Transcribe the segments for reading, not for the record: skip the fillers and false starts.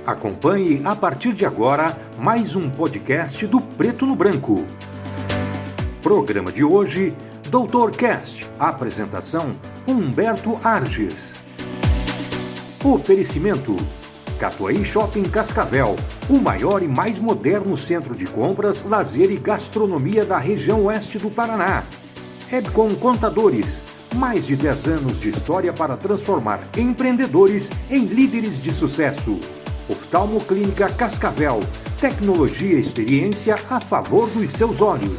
Acompanhe a partir de agora mais um podcast do Preto no Branco. Programa de hoje, Doutor Cast. Apresentação, Humberto Arges. Oferecimento, Catuaí Shopping Cascavel, o maior e mais moderno centro de compras, lazer e gastronomia da região oeste do Paraná. Hebcom Contadores, mais de 10 anos de história para transformar empreendedores em líderes de sucesso. Oftalmo Clínica Cascavel, tecnologia e experiência a favor dos seus olhos.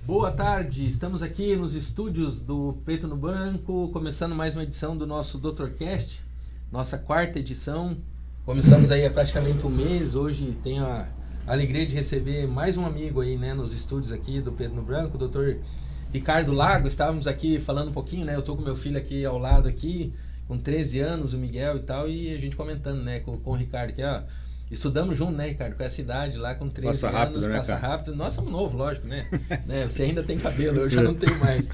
Boa tarde, estamos aqui nos estúdios do Preto no Branco, começando mais uma edição do nosso DrCast, nossa quarta edição. Começamos aí há praticamente um mês, hoje tenho a alegria de receber mais um amigo aí, né, nos estúdios aqui do Preto no Branco, o Dr. Ricardo Lago. Estávamos aqui falando um pouquinho, né, eu tô com meu filho aqui ao lado aqui, com 13 anos, o Miguel e tal, e a gente comentando, né, com o Ricardo, que ó, estudamos junto, né, Ricardo, com essa idade lá, com 13 passa anos, rápido, né, passa cara? rápido. Nós somos novos, lógico, né? Você ainda tem cabelo, eu já não tenho mais.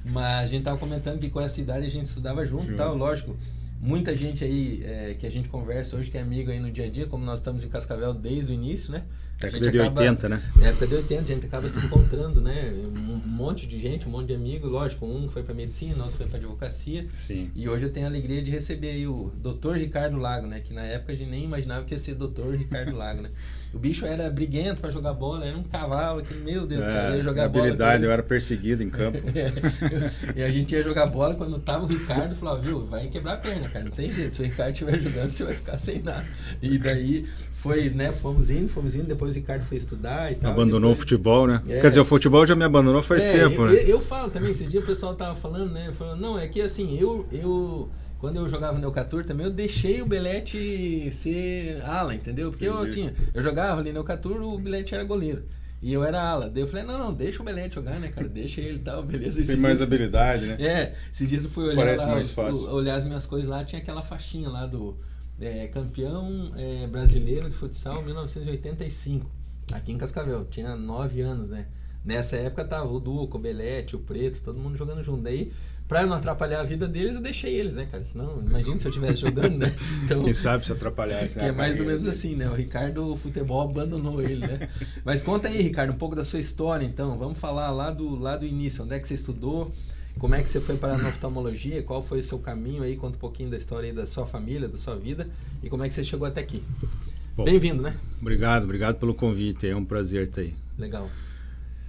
Mas a gente tava comentando que com essa idade a gente estudava junto e tal, lógico. Muita gente aí que a gente conversa hoje, que é amigo aí no dia a dia, como nós estamos em Cascavel desde o início, né? Década de 80, né? Época de 80, a gente acaba se encontrando, né? Um monte de gente, um monte de amigo, lógico, um foi para medicina, outro foi para advocacia. Sim. E hoje eu tenho a alegria de receber aí o Dr. Ricardo Lago, né? Que na época a gente nem imaginava que ia ser Dr. Ricardo Lago, né? O bicho era briguento para jogar bola, era um cavalo, que, meu Deus do céu, ia jogar bola. Habilidade, eu era perseguido em campo. E a gente ia jogar bola, quando tava o Ricardo, falava, viu, vai quebrar a perna, cara, não tem jeito, se o Ricardo estiver jogando, você vai ficar sem nada. E daí foi, né, fomos indo, depois o Ricardo foi estudar e tal. Abandonou depois, o futebol, né? Quer dizer, o futebol já me abandonou faz tempo, né? Eu falo também, esses dias o pessoal tava falando, né, falando, não, é que assim, eu quando eu jogava no Neucatur também, eu deixei o Belete ser ala, entendeu? Porque eu, assim, eu jogava ali no Neucatur, o Belete era goleiro. E eu era ala. Daí eu falei, não, deixa o Belete jogar, né, cara? Deixa ele e tal, beleza. Tem mais habilidade, né? Esses dias eu fui olhar Parece lá, mais fácil. olhar as minhas coisas lá, tinha aquela faixinha lá do campeão brasileiro de futsal 1985, aqui em Cascavel. Tinha 9 anos, né? Nessa época tava o Duco, o Belete, o Preto, todo mundo jogando junto. Daí, pra eu não atrapalhar a vida deles, eu deixei eles, né, cara? Senão, imagina se eu estivesse jogando, né? Então, quem sabe se atrapalhar. que é mais ou menos assim, né? O Ricardo, o futebol abandonou ele, né? Mas conta aí, Ricardo, um pouco da sua história, então. Vamos falar lá do início. Onde é que você estudou? Como é que você foi para a oftalmologia? Qual foi o seu caminho aí? Conta um pouquinho da história aí da sua família, da sua vida. E como é que você chegou até aqui? Bem-vindo, né? Obrigado pelo convite. É um prazer estar aí. Legal.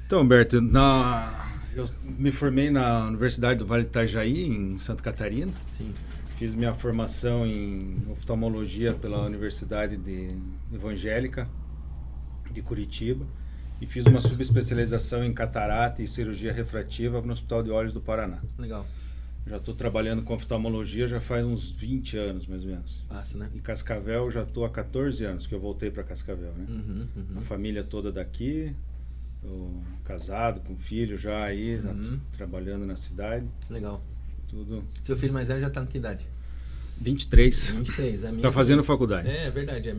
Então, Humberto, eu me formei na Universidade do Vale do Itajaí, em Santa Catarina. Sim. Fiz minha formação em oftalmologia pela Universidade Evangélica de Curitiba e fiz uma subespecialização em catarata e cirurgia refrativa no Hospital de Olhos do Paraná. Legal. Já estou trabalhando com oftalmologia já faz uns 20 anos, mais ou menos. Passa, né? Em Cascavel já estou há 14 anos que eu voltei para Cascavel, né? A família toda daqui, casado, com filho já aí, já trabalhando na cidade. Legal. Tudo. Seu filho mais velho já está em que idade? 23. 23. A minha Está fazendo faculdade. É verdade, a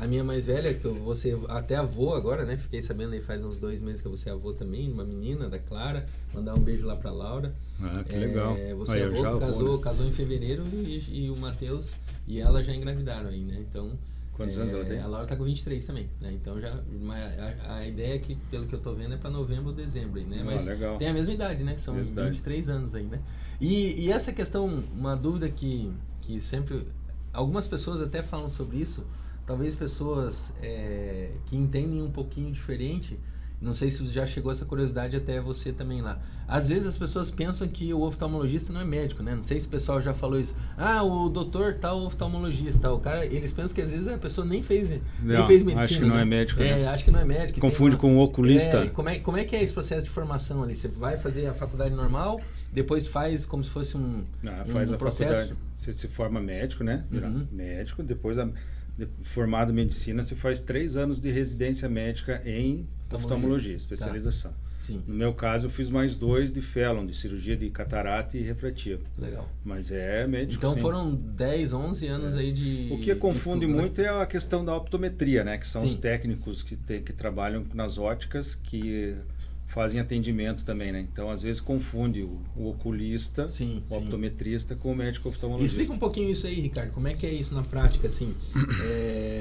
minha mais velha, que eu vou ser até avô agora, né? Fiquei sabendo aí faz uns 2 meses que eu vou ser avô também, uma menina, da Clara. Mandar um beijo lá pra Laura. Ah, que legal. Você aí, avô, casou em fevereiro e o Matheus e ela já engravidaram aí, né? Então, quantos anos ela tem? A Laura tá com 23 também, né? Então a ideia é que, pelo que eu tô vendo, é para novembro ou dezembro aí, né? Mas legal. tem a mesma idade, né? São 23 anos aí, né? E essa questão, uma dúvida que sempre... Algumas pessoas até falam sobre isso, talvez pessoas que entendem um pouquinho diferente. Não sei se já chegou essa curiosidade até você também lá. Às vezes as pessoas pensam que o oftalmologista não é médico, né? Não sei se o pessoal já falou isso. Ah, o doutor tal oftalmologista, tal. O cara, eles pensam que às vezes a pessoa nem fez medicina. Acho que não é médico. Né? Acho que não é médico. Confunde com o oculista. Como é que é esse processo de formação ali? Você vai fazer a faculdade normal, depois faz como se fosse faz a processo? Faculdade. Você se forma médico, né? Vira médico, depois formado em medicina, você faz 3 anos de residência médica em oftalmologia, especialização. Tá. Sim. No meu caso, eu fiz mais 2 de Fellow, de cirurgia de catarata e refrativa. Legal. Mas é médico, então sim. Foram 10, 11 anos aí de... O que confunde estudo, muito é a questão da optometria, né? Que são Sim. os técnicos que trabalham nas óticas, que fazem atendimento também, né? Então, às vezes, confunde o oculista, o optometrista com o médico oftalmologista. Explica um pouquinho isso aí, Ricardo. Como é que é isso na prática, assim?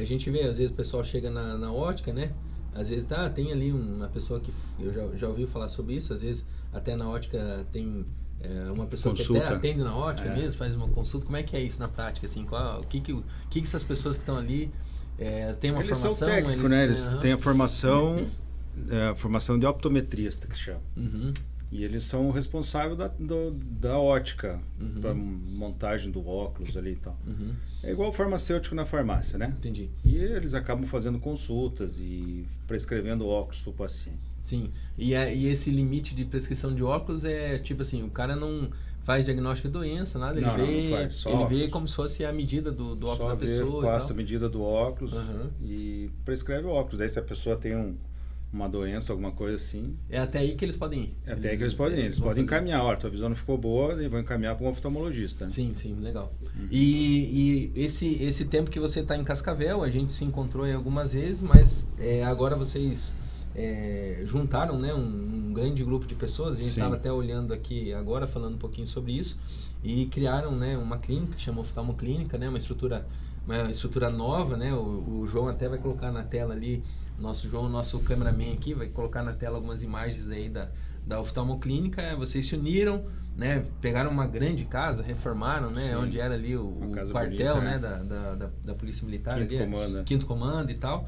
A gente vê, às vezes, o pessoal chega na ótica, né? Às vezes, tem ali uma pessoa que... Eu já ouvi falar sobre isso. Às vezes, até na ótica tem uma pessoa Consulta. que até atende na ótica mesmo, faz uma consulta. Como é que é isso na prática, assim? O que essas pessoas que estão ali têm uma eles formação? São técnicos, né? Eles têm a formação de optometrista, que se chama. E eles são responsáveis da ótica, para montagem do óculos ali e tal. É igual o farmacêutico na farmácia, né? Entendi. E eles acabam fazendo consultas e prescrevendo óculos para o paciente. Sim. E esse limite de prescrição de óculos é tipo assim, o cara não faz diagnóstico de doença, nada, ele vê como se fosse a medida do óculos da pessoa. Passa a medida do óculos e prescreve o óculos. Aí se a pessoa tem uma doença, alguma coisa assim... É até aí que eles podem ir. É até aí que eles podem ir. Eles podem encaminhar. Olha, tua visão não ficou boa, e vão encaminhar para um oftalmologista. Né? Sim, legal. E esse tempo que você está em Cascavel, a gente se encontrou aí algumas vezes, mas agora vocês juntaram, né, um grande grupo de pessoas. A gente estava até olhando aqui agora, falando um pouquinho sobre isso, e criaram, né, uma clínica que chama Oftalmoclínica, né, uma estrutura nova, né? O João até vai colocar na tela ali, nosso cameraman aqui, vai colocar na tela algumas imagens aí da oftalmoclínica. Vocês se uniram, né? Pegaram uma grande casa, reformaram, né? Onde era ali o quartel, bonita, né? Da Polícia Militar, Quinto Comando e tal.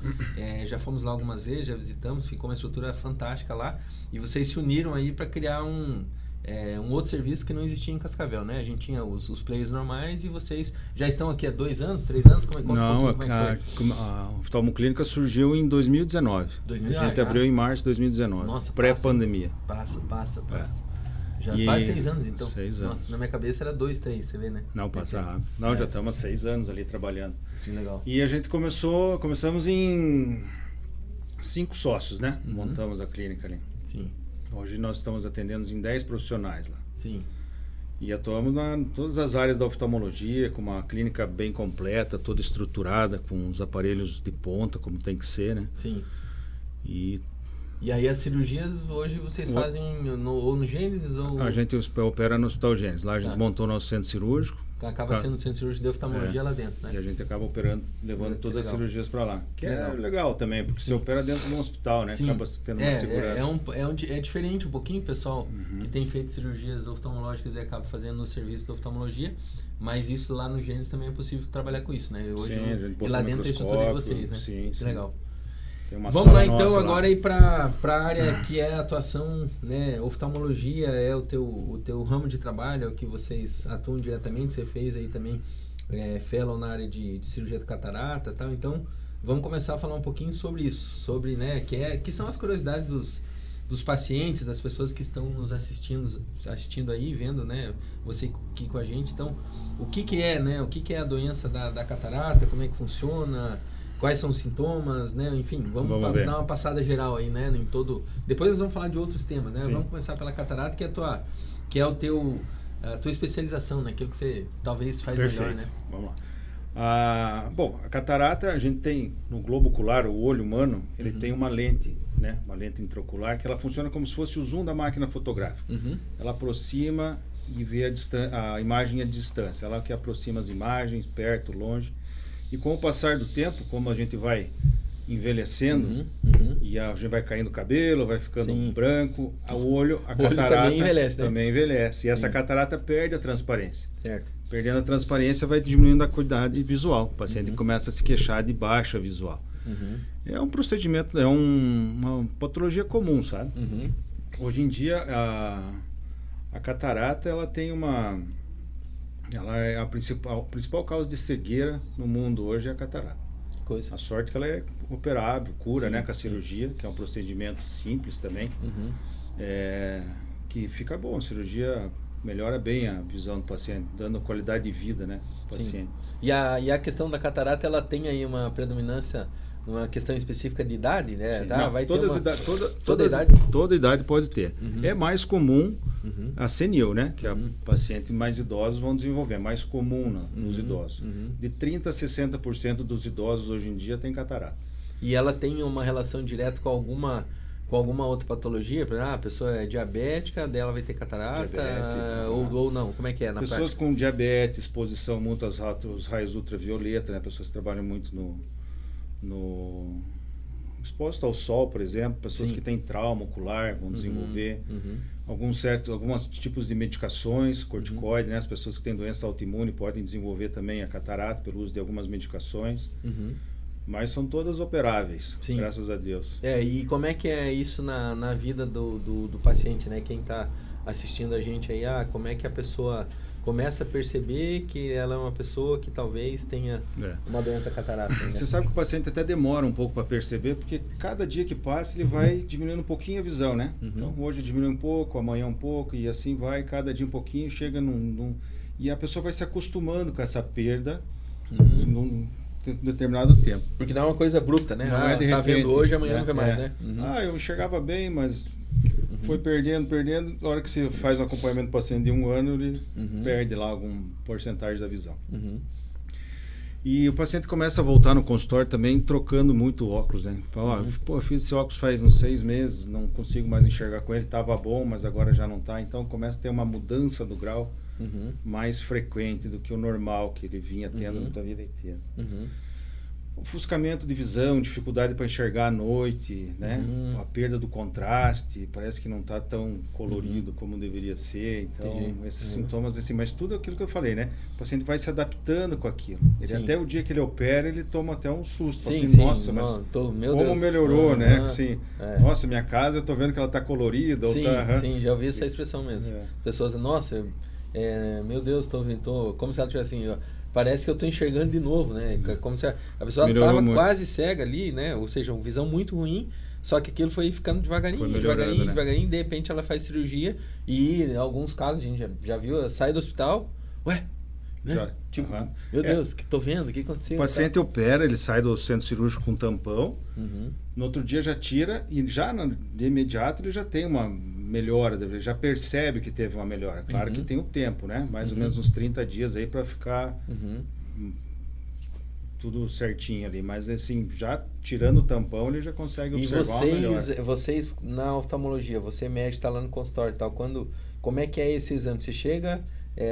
Já fomos lá algumas vezes, já visitamos, ficou uma estrutura fantástica lá. E vocês se uniram aí para criar um outro serviço que não existia em Cascavel, né? A gente tinha os players normais e vocês já estão aqui há 2 anos, 3 anos? Não, a oftalmoclínica surgiu em 2019. A gente abriu em março de 2019. Nossa, pré-pandemia. Passa. Já faz 6 anos, então. 6 anos. Nossa, na minha cabeça era 2, 3, você vê, né? Não, passa rápido. Não, já estamos há 6 anos ali trabalhando. Que legal. E a gente começamos em 5 sócios, né? Montamos a clínica ali. Sim. Hoje nós estamos atendendo em 10 profissionais lá. Sim. E atuamos em todas as áreas da oftalmologia, com uma clínica bem completa, toda estruturada, com os aparelhos de ponta, como tem que ser, né? Sim. E aí as cirurgias hoje vocês fazem ou no Gênesis ou... A gente opera no Hospital Gênesis. Lá a gente montou o nosso centro cirúrgico. Acaba sendo centro cirúrgico de oftalmologia lá dentro, né? E a gente acaba operando, levando todas as cirurgias para lá. Que é legal também, porque você opera dentro de um hospital, né? Acaba tendo uma segurança. É diferente um pouquinho, pessoal, que tem feito cirurgias oftalmológicas e acaba fazendo no serviço de oftalmologia. Mas isso lá no Gênesis também é possível trabalhar com isso, né? Hoje, e lá dentro da estrutura de vocês, né? Sim. Que legal. Vamos lá então agora ir para a área que é a atuação, né? Oftalmologia é o teu ramo de trabalho, é o que vocês atuam diretamente. Você fez aí também fellow na área de cirurgia de catarata e tal. Então vamos começar a falar um pouquinho sobre isso, sobre, né, que são as curiosidades dos pacientes, das pessoas que estão nos assistindo aí, vendo, né, você aqui com a gente. Então, o que é, né, o que é a doença da catarata, como é que funciona, quais são os sintomas, né? Enfim, vamos dar uma passada geral aí, né? Em todo... Depois nós vamos falar de outros temas, né? Sim. Vamos começar pela catarata, que é a tua especialização, né? Aquilo que você talvez faz melhor, né? Vamos lá. Bom, a catarata, a gente tem no globo ocular, o olho humano, ele tem uma lente, né? Uma lente intraocular, que ela funciona como se fosse o zoom da máquina fotográfica. Ela aproxima e vê a imagem à distância. Ela que aproxima as imagens, perto, longe. E com o passar do tempo, como a gente vai envelhecendo e a gente vai caindo o cabelo, vai ficando branco, a catarata também envelhece. E essa catarata perde a transparência. Certo. Perdendo a transparência, vai diminuindo a acuidade visual. O paciente começa a se queixar de baixa visual. É um procedimento, uma patologia comum, sabe? Hoje em dia, a catarata, ela tem ela é a principal causa de cegueira no mundo hoje é a catarata. Coisa. A sorte é que ela é operável, cura, né, com a cirurgia, que é um procedimento simples também, que fica bom. A cirurgia melhora bem a visão do paciente, dando qualidade de vida, né, ao paciente. E a questão da catarata, ela tem aí uma predominância, uma questão específica de idade, né? Não, vai toda idade pode ter. É mais comum a senil, né? Que pacientes mais idosos vão desenvolver. É mais comum nos idosos. De 30% a 60% dos idosos hoje em dia tem catarata. E ela tem uma relação direta com alguma com alguma outra patologia? Por exemplo, a pessoa é diabética, dela vai ter catarata, ou não? Como é que é na Pessoas prática? com diabetes, exposição muito aos raios ultravioleta, né? Pessoas que trabalham muito exposto ao sol, por exemplo, pessoas Sim. que têm trauma ocular vão desenvolver Uhum. alguns tipos de medicações, corticoide, né? As pessoas que têm doença autoimune podem desenvolver também a catarata pelo uso de algumas medicações, mas são todas operáveis, Sim. graças a Deus. E como é que é isso na vida do paciente, né? Quem está assistindo a gente aí, como é que a pessoa começa a perceber que ela é uma pessoa que talvez tenha uma doença da catarata? Né? Você sabe que o paciente até demora um pouco para perceber, porque cada dia que passa ele vai diminuindo um pouquinho a visão, né? Então hoje diminui um pouco, amanhã um pouco, e assim vai, cada dia um pouquinho, chega e a pessoa vai se acostumando com essa perda num determinado tempo. Porque não é uma coisa bruta, né? Não é de tá repente, vendo hoje, amanhã não vê mais, né? Eu enxergava bem, mas foi perdendo. Na hora que você faz um acompanhamento do paciente de 1 ano, ele perde lá alguma porcentagem da visão. E o paciente começa a voltar no consultório também trocando muito o óculos, né? Fala, eu fiz esse óculos faz uns 6 meses, não consigo mais enxergar com ele, estava bom, mas agora já não está. Então começa a ter uma mudança do grau mais frequente do que o normal que ele vinha tendo da vida inteira. Ofuscamento de visão, dificuldade para enxergar à noite, né? A perda do contraste, parece que não está tão colorido como deveria ser. Então, esses sintomas, assim, mas tudo aquilo que eu falei, né? O paciente vai se adaptando com aquilo. Ele até o dia que ele opera, ele toma até um susto. Assim, nossa, mas meu como Deus. melhorou, né? Assim, nossa, minha casa, eu tô vendo que ela tá colorida. Sim, já ouvi essa expressão mesmo. Pessoas, nossa, meu Deus, tô como se ela tivesse assim, ó, parece que eu estou enxergando de novo, né? Como se a pessoa estava quase cega ali, né? Ou seja, uma visão muito ruim, só que aquilo foi ficando devagarinho, devagarinho, de repente ela faz cirurgia e em alguns casos a gente já viu, sai do hospital, né? Tipo, meu Deus, que tô vendo, o que aconteceu? O paciente opera, ele sai do centro cirúrgico com tampão, no outro dia já tira e já de imediato ele já tem uma melhora, ele já percebe que teve uma melhora. Claro que tem o tempo, né? Mais ou menos uns 30 dias aí para ficar tudo certinho ali, mas assim, já tirando o tampão, ele já consegue observar uma melhora. E vocês na oftalmologia, você médico, está lá no consultório e tal, como é que é esse exame? Você chega,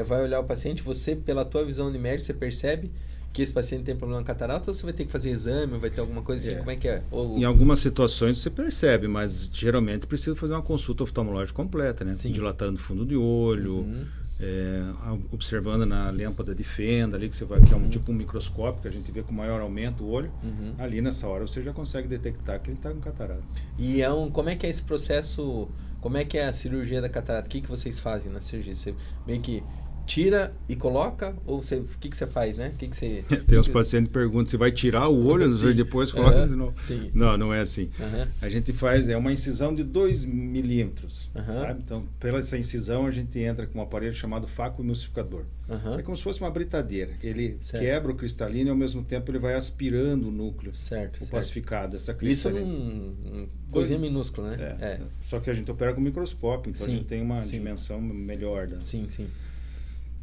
vai olhar o paciente, você, pela tua visão de médico, você percebe que esse paciente tem problema com catarata, ou você vai ter que fazer exame, vai ter alguma coisa assim, como é que é? Em algumas situações você percebe, mas geralmente precisa fazer uma consulta oftalmológica completa, né? Dilatando o fundo de olho, observando na lâmpada de fenda ali, que é um tipo um microscópio, que a gente vê com maior aumento o olho, ali nessa hora você já consegue detectar que ele está com catarata. E como é que é esse processo, como é que é a cirurgia da catarata? O que vocês fazem na cirurgia? Você meio que tira e coloca, ou o que você faz, né? Tem uns pacientes que perguntam se vai tirar o olho e depois coloca de novo. Não é assim. A gente faz uma incisão de 2 milímetros, sabe? Então, pela essa incisão, a gente entra com um aparelho chamado facoemulsificador. É como se fosse uma britadeira. Ele quebra o cristalino e, ao mesmo tempo, ele vai aspirando o núcleo opacificado, essa cristalina. Isso coisinha minúscula, né? Só que a gente opera com microscópio, então a gente tem uma dimensão melhor. Sim.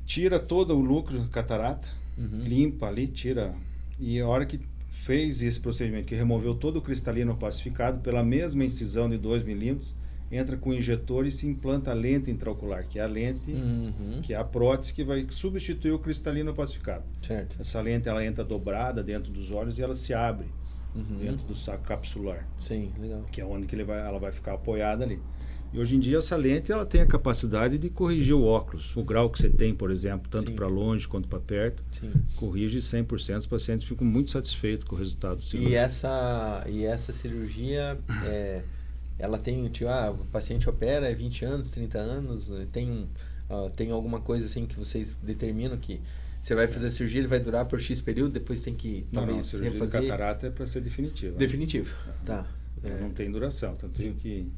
Tira todo o núcleo da catarata, limpa ali, tira. E a hora que fez esse procedimento, que removeu todo o cristalino opacificado, pela mesma incisão de 2 milímetros, entra com o injetor e se implanta a lente intraocular, que é a lente, que é a prótese que vai substituir o cristalino opacificado. Certo. Essa lente ela entra dobrada dentro dos olhos e ela se abre dentro do saco capsular. Sim, legal. Que é onde ela vai ficar apoiada ali. E hoje em dia essa lente ela tem a capacidade de corrigir o óculos. O grau que você tem, por exemplo, tanto para longe quanto para perto, corrige 100%. Os pacientes ficam muito satisfeitos com o resultado do cirurgia. E essa cirurgia, ela tem, o paciente opera 20 anos, 30 anos, tem alguma coisa assim que vocês determinam que você vai fazer a cirurgia, ele vai durar por X período, depois tem que talvez a cirurgia refazer? De catarata é para ser definitiva. Definitivo, tá. Não tem duração, tanto que...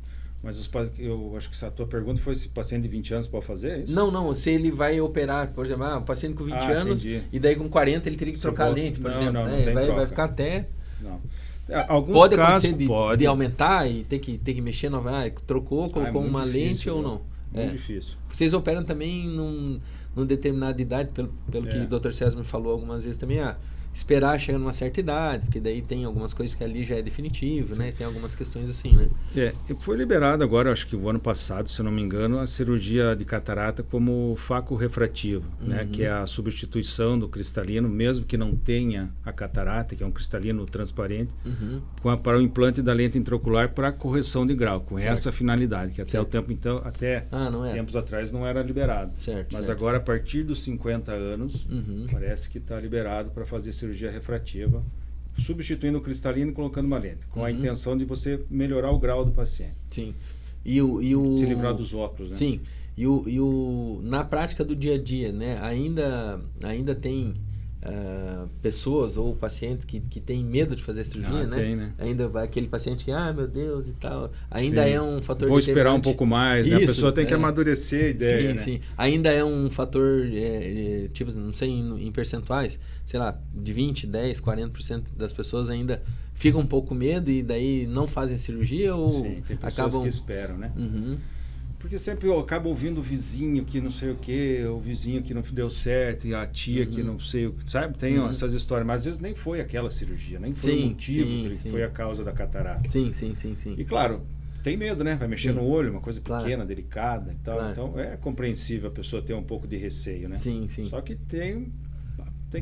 Mas eu acho que a tua pergunta foi se paciente de 20 anos pode fazer, é isso? Não, se ele vai operar, por exemplo, um paciente com 20 anos, entendi. E daí com 40 ele teria que trocar a lente, por exemplo. Não, né? tem vai ficar até... Não. Alguns pode casos, acontecer de aumentar e ter que mexer, colocou uma lente ou não? Muito difícil. Vocês operam também num determinada idade, pelo que o Dr. César me falou algumas vezes também, esperar chegar numa certa idade, porque daí tem algumas coisas que ali já é definitivo, né? Tem algumas questões assim, né? Foi liberado agora, acho que o ano passado, se eu não me engano, a cirurgia de catarata como faco refrativo, né? Que é a substituição do cristalino, mesmo que não tenha a catarata, que é um cristalino transparente, para o implante da lente intraocular para correção de grau, com essa finalidade, que até o tempo então, tempos atrás não era liberado. Mas agora, a partir dos 50 anos, parece que está liberado para fazer cirurgia refrativa, substituindo o cristalino e colocando uma lente, com a intenção de você melhorar o grau do paciente. Sim. Se livrar dos óculos, né? Sim. Na prática do dia a dia, né? Ainda tem pessoas ou pacientes que têm medo de fazer cirurgia, né? Tem, né? Ainda vai aquele paciente que, meu Deus e tal, ainda é um fator Vou esperar um pouco mais, né? A pessoa tem que amadurecer a ideia, né? Sim. Ainda é um fator, tipo, não sei, em percentuais, sei lá, de 20, 10, 40% das pessoas ainda ficam um pouco com medo e daí não fazem cirurgia ou Sim, tem pessoas que esperam, né? Porque sempre eu acabo ouvindo o vizinho que não sei o que, o vizinho que não deu certo, e a tia que não sei o que, sabe? Tem essas histórias, mas às vezes nem foi aquela cirurgia, nem foi o motivo que foi a causa da catarata. Sim. E claro, tem medo, né? Vai mexer no olho, uma coisa pequena, delicada e tal. Então é compreensível a pessoa ter um pouco de receio, né? Sim. Só que tem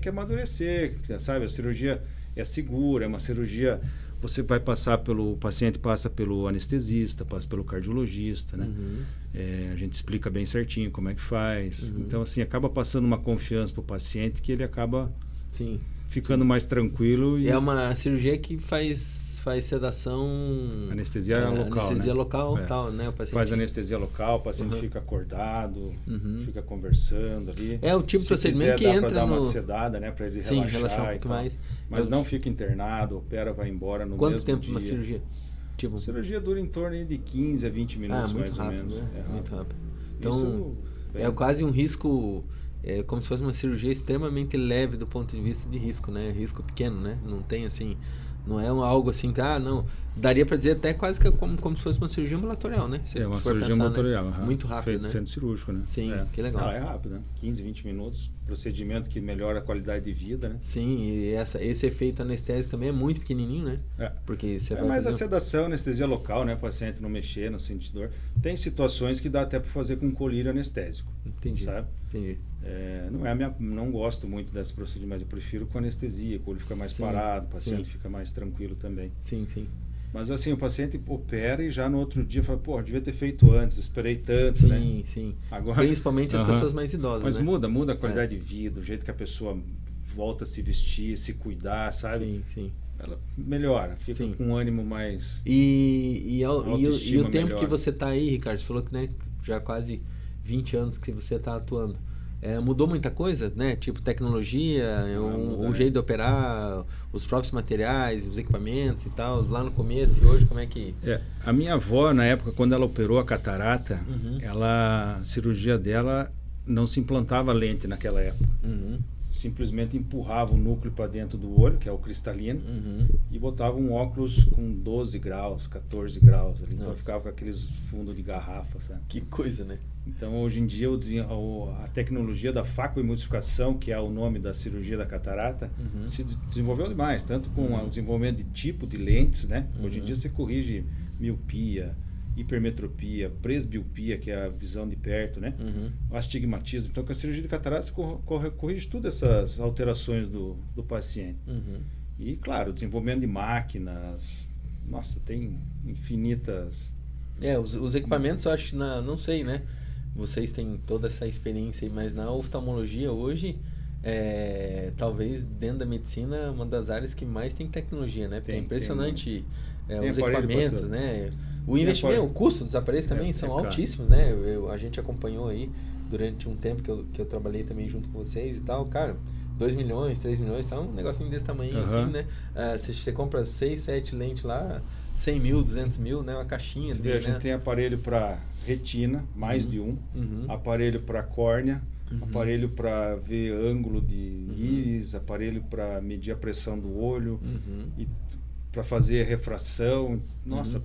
que amadurecer, sabe? A cirurgia é segura, é uma cirurgia... Você vai o paciente passa pelo anestesista, passa pelo cardiologista, né? A gente explica bem certinho como é que faz. Então, assim, acaba passando uma confiança para o paciente que ele acaba ficando mais tranquilo. É uma cirurgia que faz sedação... Anestesia local, anestesia né? local, tal, né? O paciente... Faz anestesia local, o paciente fica acordado, fica conversando ali. É o tipo de procedimento que entra para dar uma sedada, né? Para ele relaxar um pouco mais. Mas não fica internado, opera, vai embora no Quanto mesmo tempo dia. uma cirurgia? A cirurgia dura em torno de 15 a 20 minutos, mais ou menos. Né? É muito rápido. Então, é quase um risco... É como se fosse uma cirurgia extremamente leve do ponto de vista de risco, né? Risco pequeno, né? Não tem assim... Não é algo assim que, não... Daria para dizer até quase que como se fosse uma cirurgia ambulatorial, né? É uma cirurgia ambulatorial. Né? Muito rápido, feito né? Centro cirúrgico, né? Sim, que legal. É rápido, né? 15, 20 minutos. Procedimento que melhora a qualidade de vida, né? Sim, e esse efeito anestésico também é muito pequenininho, né? Porque você vai mais fazer... a sedação, anestesia local, né? O paciente não mexer, não sentir dor. Tem situações que dá até para fazer com colírio anestésico. Entendi. Sabe? Entendi. Não gosto muito desse procedimento, eu prefiro com anestesia, o olho fica mais parado, o paciente fica mais tranquilo também. Sim. Mas assim, o paciente opera e já no outro dia fala, devia ter feito antes, esperei tanto, né? Sim. Agora, principalmente as pessoas mais idosas, mas né? muda a qualidade de vida, o jeito que a pessoa volta a se vestir, se cuidar, sabe? Sim. Ela melhora, fica com um ânimo mais... E o tempo melhora. que você está aí, Ricardo, você falou que, né, já quase 20 anos que você está atuando. Mudou muita coisa, né? Tipo tecnologia, o jeito de operar, os próprios materiais, os equipamentos e tal, lá no começo e hoje, como é que... A minha avó, na época, quando ela operou a catarata, a cirurgia dela não se implantava lente naquela época. Simplesmente empurrava o núcleo para dentro do olho, que é o cristalino, e botava um óculos com 12 graus, 14 graus ali. Então ficava com aqueles fundos de garrafa, sabe? Que coisa, né? Então, hoje em dia, a tecnologia da facoemulsificação, que é o nome da cirurgia da catarata, se desenvolveu demais, tanto com o desenvolvimento de tipo de lentes, né? Hoje em dia você corrige miopia, hipermetropia, presbiopia, que é a visão de perto, né? O astigmatismo. Então, com a cirurgia de catarata, você corrige todas essas alterações do paciente. E, claro, o desenvolvimento de máquinas, nossa, tem infinitas... Os equipamentos, eu acho, não sei, né? Vocês têm toda essa experiência aí, mas na oftalmologia hoje, talvez dentro da medicina, uma das áreas que mais tem tecnologia, né? Porque é impressionante os equipamentos, né? O investimento, o custo dos aparelhos também são altíssimos, né? A gente acompanhou aí durante um tempo que eu trabalhei também junto com vocês e tal, cara, 2 milhões, 3 milhões, tá um negocinho desse tamanho assim, né? Se você compra 6, 7 lentes lá, 100 mil, 200 mil, né? Uma caixinha. A gente tem aparelho para retina, mais de um, aparelho para córnea, aparelho para ver ângulo de íris, aparelho para medir a pressão do olho, e para fazer refração,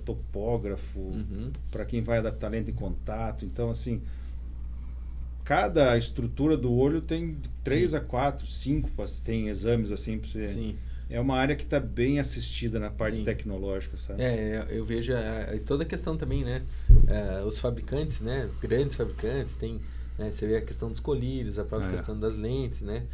topógrafo, para quem vai adaptar lente de contato. Então, assim, cada estrutura do olho tem 3 a 4, 5, tem exames assim para você. Sim. É uma área que está bem assistida na parte Sim. tecnológica, sabe? Eu vejo toda a questão também, né? Os fabricantes, né? Grandes fabricantes, tem, né? Você vê a questão dos colírios, a própria questão das lentes, né?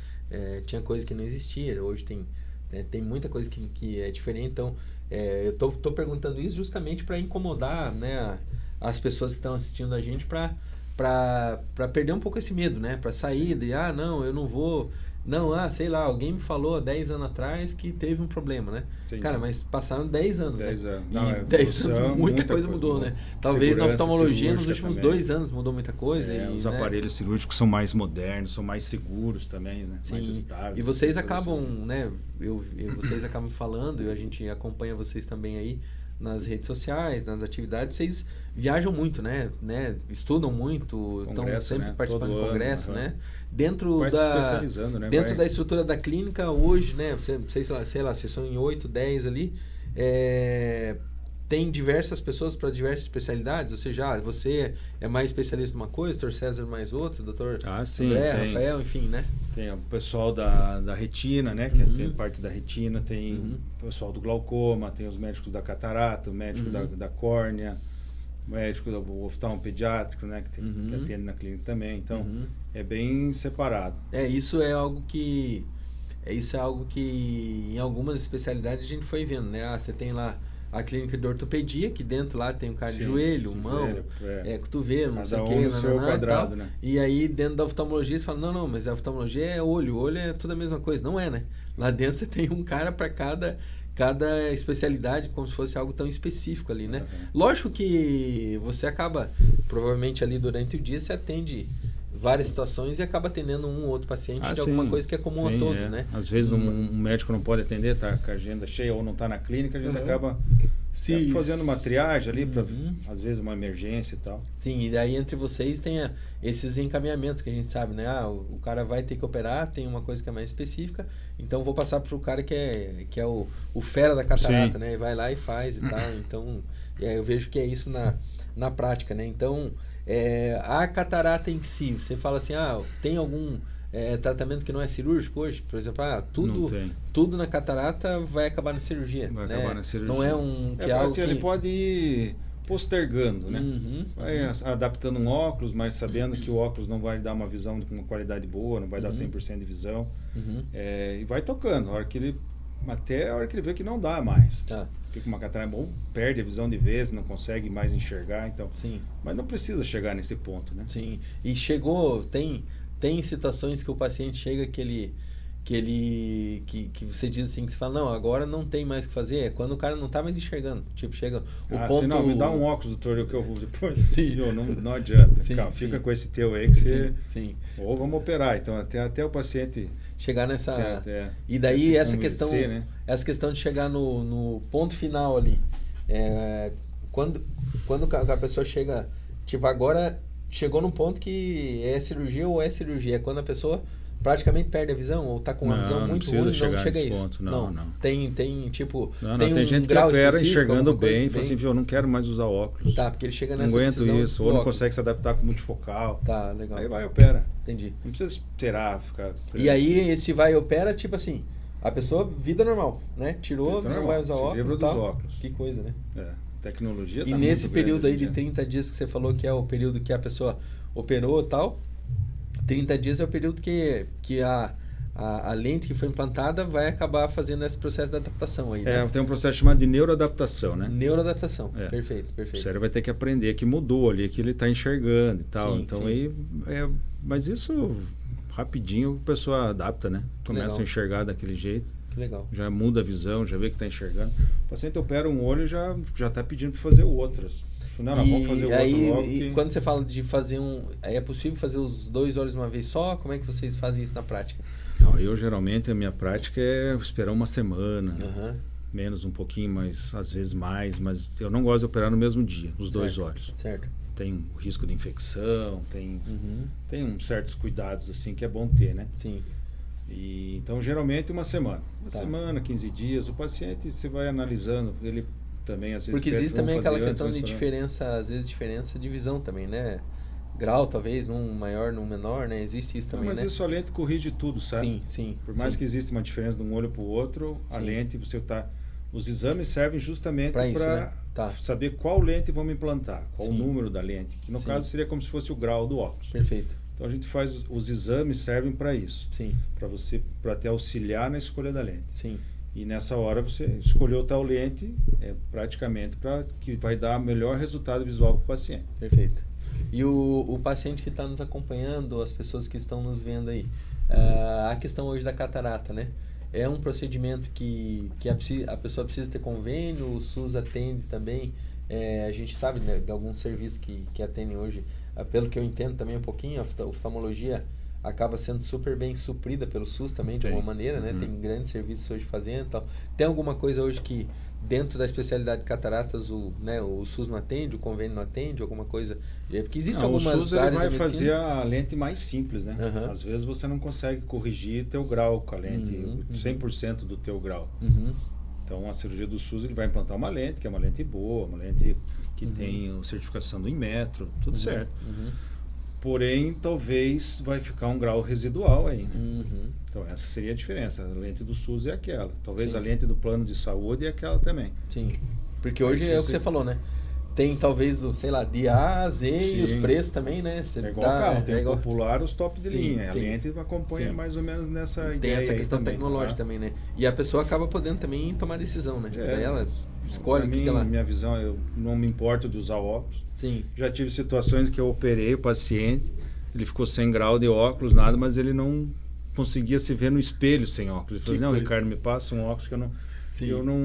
Tinha coisa que não existia, hoje tem muita coisa que é diferente. Então, eu tô perguntando isso justamente para incomodar, né, as pessoas que estão assistindo a gente para perder um pouco esse medo, né? Para sair de, não, eu não vou... Não, sei lá, alguém me falou há 10 anos atrás que teve um problema, né? Entendi. Cara, mas passaram 10 anos, 10 né? anos. E Não, 10 anos muita coisa mudou, né? Talvez na oftalmologia nos últimos 2 anos mudou muita coisa. Os aparelhos cirúrgicos são mais modernos, são mais seguros também, né? Sim. Mais estáveis. E vocês acabam, né? Vocês acabam falando, e a gente acompanha vocês também aí nas redes sociais, nas atividades, vocês viajam muito, né? Estudam muito, estão sempre participando de congresso, né? Dentro vai se especializando, né? Dentro da estrutura da clínica hoje, né? Sei lá, vocês são em 8, 10 ali, tem diversas pessoas para diversas especialidades, ou seja, você é mais especialista em uma coisa, o Dr. César mais outra, o Dr. André, Rafael, enfim, né? Tem o pessoal da retina, né? Que tem parte da retina, tem o pessoal do glaucoma, tem os médicos da catarata, o médico da córnea, o médico do oftalmo pediátrico, né? Que atende na clínica também. Então, é bem separado. Isso é algo que em algumas especialidades a gente foi vendo, né? Você tem lá a clínica de ortopedia, que dentro lá tem o cara de joelho, mão, cotovelo, não sei o que, quadrado, né? E aí dentro da oftalmologia você fala, não, mas a oftalmologia é olho, olho é tudo a mesma coisa. Não é, né? Lá dentro você tem um cara para cada especialidade, como se fosse algo tão específico ali, né? Lógico que você acaba, provavelmente ali durante o dia, você atende várias situações e acaba atendendo um ou outro paciente de alguma coisa que é comum a todos, né? Às vezes um médico não pode atender, tá com a agenda cheia ou não está na clínica, a gente acaba fazendo uma triagem ali para, às vezes, uma emergência e tal. Sim, e daí entre vocês tem esses encaminhamentos que a gente sabe, né? O cara vai ter que operar, tem uma coisa que é mais específica, então vou passar para o cara que é o fera da catarata, né? E vai lá e faz e tal. Então, eu vejo que é isso na prática, né? Então, a catarata em si, você fala assim, tem algum tratamento que não é cirúrgico hoje? Por exemplo, tudo na catarata vai acabar na cirurgia. Vai acabar na cirurgia. Não é um... Ele pode ir postergando, né? Vai adaptando um óculos, mas sabendo que o óculos não vai dar uma visão com uma qualidade boa, não vai dar 100% de visão. E vai tocando, até a hora que ele vê que não dá mais. Fica uma catarata, ou perde a visão de vez, não consegue mais enxergar, então. Sim. Mas não precisa chegar nesse ponto, né? Sim. E tem situações que o paciente chega que você diz assim, que você fala, não, agora não tem mais o que fazer, é quando o cara não está mais enxergando. Tipo, chega o ponto... Não, me dá um óculos, doutor, que eu vou depois. Sim. Não adianta. Fica com esse teu aí que você... Sim. Ou vamos operar. Então, até o paciente... chegar nessa... E daí essa questão, né? essa questão de chegar no ponto final ali. Quando a pessoa chega... Tipo, agora chegou num ponto que é cirurgia ou é cirurgia. É quando a pessoa praticamente perde a visão ou está com uma visão muito ruim, não chega a isso. Ponto. Não. Tem tipo... Tem gente que opera enxergando bem e fala assim, eu não quero mais usar óculos. Porque ele chega nessa não aguento decisão isso, ou não consegue se adaptar com multifocal. Legal. Aí vai e opera. Entendi. Não precisa esperar, ficar... E aí, esse vai e opera, tipo assim, a pessoa, vida normal, né? Tirou, não vai usar óculos, tal. Óculos. Que coisa, né? Tecnologia tá E nesse período aí de dia. 30 dias que você falou que é o período que a pessoa operou e tal, 30 dias é o período que a lente que foi implantada vai acabar fazendo esse processo de adaptação aí, né? Tem um processo chamado de neuroadaptação, né? Neuroadaptação, perfeito. O cérebro vai ter que aprender que mudou ali, que ele está enxergando e tal. Aí, mas isso rapidinho a pessoa adapta, né? Começa a enxergar daquele jeito. Que legal. Já muda a visão, já vê que está enxergando. O paciente opera um olho e já está pedindo para fazer outras. Não, vamos fazer o outro logo. E quando você fala de fazer é possível fazer os 2 olhos de uma vez só? Como é que vocês fazem isso na prática? Não, eu geralmente, a minha prática é esperar uma semana. Menos um pouquinho, mas às vezes mais. Mas eu não gosto de operar no mesmo dia, os 2 olhos. Certo. Tem um risco de infecção, tem uns certos cuidados assim que é bom ter, né? Sim. Então, geralmente, uma semana. Uma semana, 15 dias. O paciente, você vai analisando, ele também, às vezes... Porque existe também aquela questão de diferença, às vezes diferença de visão também, né? grau, talvez, num maior, num menor, né? Existe isso também, mas né? isso a lente corrige tudo, sabe? Sim, sim. Por mais sim. que exista uma diferença de um olho para o outro, a Sim. lente, os exames servem justamente Pra isso, para né? Tá. saber qual lente vamos implantar, qual o Sim. número da lente, que no Sim. caso seria como se fosse o grau do óculos. Perfeito. Então a gente faz, os exames servem para isso, Sim, para te auxiliar na escolha da lente. sim. E nessa hora você escolheu tal lente, praticamente para que vai dar melhor resultado visual para o paciente. Perfeito. E o paciente que está nos acompanhando, as pessoas que estão nos vendo aí, a questão hoje da catarata, né? É um procedimento que a pessoa precisa ter convênio, o SUS atende também. A gente sabe, né, de alguns serviços que atendem hoje, pelo que eu entendo também um pouquinho, a oftalmologia acaba sendo super bem suprida pelo SUS também, de alguma maneira, né? Tem grandes serviços hoje fazendo e tal. Tem alguma coisa hoje que, dentro da especialidade de cataratas, o SUS não atende, o convênio não atende, alguma coisa? Porque existem algumas o SUS ele áreas vai da medicina. fazer a lente mais simples, né? Uhum. Às vezes você não consegue corrigir teu grau com a lente, 100% do teu grau. Então a cirurgia do SUS ele vai implantar uma lente, que é uma lente boa, uma lente que tem certificação do Inmetro, tudo certo. Porém, talvez vai ficar um grau residual aí, né? Então essa seria a diferença. A lente do SUS é aquela. Talvez Sim. a lente do plano de saúde é aquela também. Sim. Porque hoje é o que você falou, né? Tem talvez sei lá, de A a Z e os Sim. preços também, né? Você É igual carro, tem igual... o popular, os top de Sim, linha. sim. A lente acompanha Sim. mais ou menos nessa Tem ideia essa aí questão também, tecnológica tá? também, né? E a pessoa acaba podendo também tomar decisão, né? Daí ela escolhe Pra o que mim, que ela... minha visão, eu não me importo de usar óculos. Sim. Já tive situações que eu operei o paciente, ele ficou sem grau de óculos, nada, mas ele não conseguia se ver no espelho sem óculos. Ele falou, não, coisa. Ricardo, me passa um óculos que eu não... Sim. Eu não...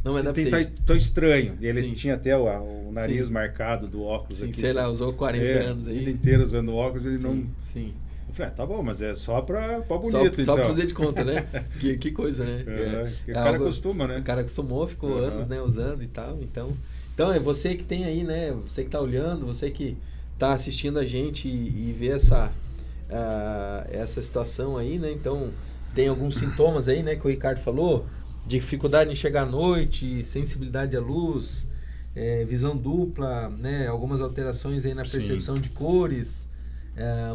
Não me adaptei. Tô estranho. E ele Sim. tinha até o nariz Sim. marcado do óculos Sim, aqui. sei lá, usou 40 anos A aí. vida inteira usando óculos, ele Sim, não... sim. Eu falei, tá bom, mas é só pra bonito, Só então. pra fazer de conta, né? que coisa, né? O cara acostuma, né? O cara acostumou, ficou anos, né, usando e tal. Então é você que tem aí, né? Você que tá olhando, você que tá assistindo a gente e vê essa situação aí, né? Então tem alguns sintomas aí, né, que o Ricardo falou, dificuldade em chegar à noite, sensibilidade à luz, visão dupla, né? Algumas alterações aí na percepção de cores,